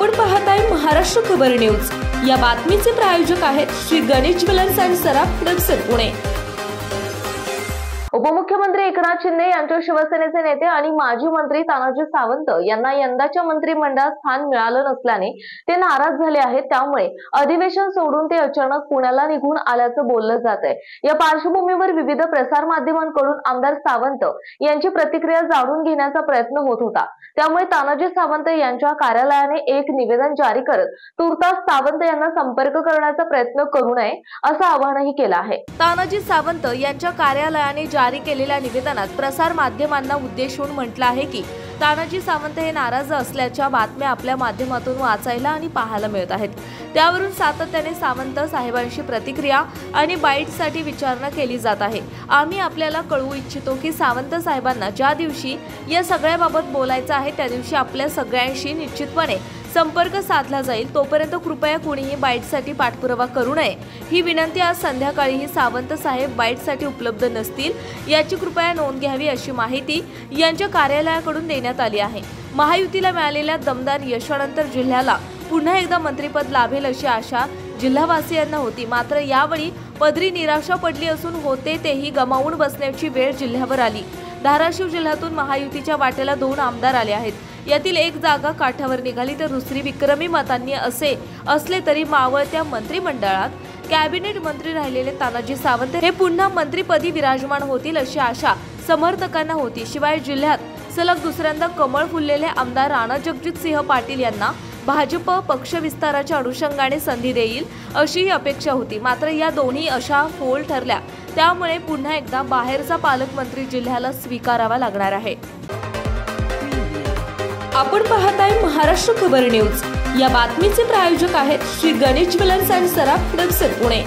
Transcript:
आपण पाहताय महाराष्ट्र खबर न्यूज। या बातमीचे प्रायोजक आहेत Shri Ganesh jewellers and Saraf production Pune. उपमुख्यमंत्री एकनाथ शिंदे यांच्या शिवसेनेचे नेते आणि माजी मंत्री तानाजी सावंत यांना यंदाच्या मंत्रिमंडळात स्थान मिळालं नसल्याने ते नाराज झाले आहेत। त्यामुळे अधिवेशन सोडून ते अचानक पुण्याला निघून आल्याचं बोललं जात आहे। या पार्श्वभूमीवर विविध प्रसार माध्यमांकडून आमदार सावंत यांची प्रतिक्रिया जाणून घेण्याचा प्रयत्न होत होता। त्यामुळे तानाजी सावंत यांच्या कार्यालयाने एक निवेदन जारी करत तुर्तास सावंत यांना संपर्क करण्याचा प्रयत्न करू नये असं आवाहनही केलं आहे। तानाजी सावंत यांच्या कार्यालयाने जारी केलेल्या निवेदनात प्रसार माध्यमांना उद्देशून म्हटलं आहे की तानाजी सावंत हे नाराज असल्याच्या बातम्या आपल्या माध्यमातून वाचायला आणि पाहायला मिळत आहेत। त्यावरून सातत्याने सावंत साहेबांशी प्रतिक्रिया आणि बाईटसाठी विचारणा केली जात आहे। आम्ही आपल्याला कळवू इच्छितो की सावंत साहेबांना ज्या दिवशी या सगळ्याबाबत बोलायचं आहे त्या दिवशी आपल्या सगळ्यांशी निश्चितपणे संपर्क साधला जाईल। तोपर्यंत कृपया कोणीही बाईटसाठी पाठपुरावा करू नये ही विनंती। आज संध्याकाळीही सावंत साहेब बाईटसाठी उपलब्ध नसतील याची कृपया नोंद घ्यावी अशी माहिती यांच्या कार्यालयाकडून देण्यात आली आहे। महायुतीला मिळालेल्या दमदार यशानंतर जिल्ह्याला पुन्हा एकदा मंत्रिपद लाभेल अशी आशा जिल्हावासियांना होती। मात्र यावेळी पदरी निराशा पडली असून होते तेही गमावून बसण्याची वेळ जिल्ह्यावर आली। धाराशिव जिल्ह्यातून महायुतीच्या वाटेला 2 आमदार आले आहेत। यातील एक जागा काठावर निघाली तर दुसरी विक्रमी मतांनी असले तरी मावळत्या मंत्रिमंडळात कॅबिनेट मंत्री राहिलेले तानाजी सावंत हे पुन्हा मंत्रिपदी विराजमान होतील अशी आशा समर्थकांना होती। शिवाय जिल्ह्यात सलग दुसऱ्यांदा कमळ फुललेले आमदार राणा जगजितसिंह पाटील यांना भाजप पक्ष विस्ताराच्या अनुषंगाने संधी देईल अशीही अपेक्षा होती। मात्र या दोन्ही अशा फोल ठरल्या। त्यामुळे पुन्हा एकदा बाहेरचा पालकमंत्री जिल्ह्याला स्वीकारावा लागणार आहे। आपण पाहताय महाराष्ट्र खबर न्यूज। या बातमीचे प्रायोजक आहेत Shri Ganesh jewellers and Saraf production Pune.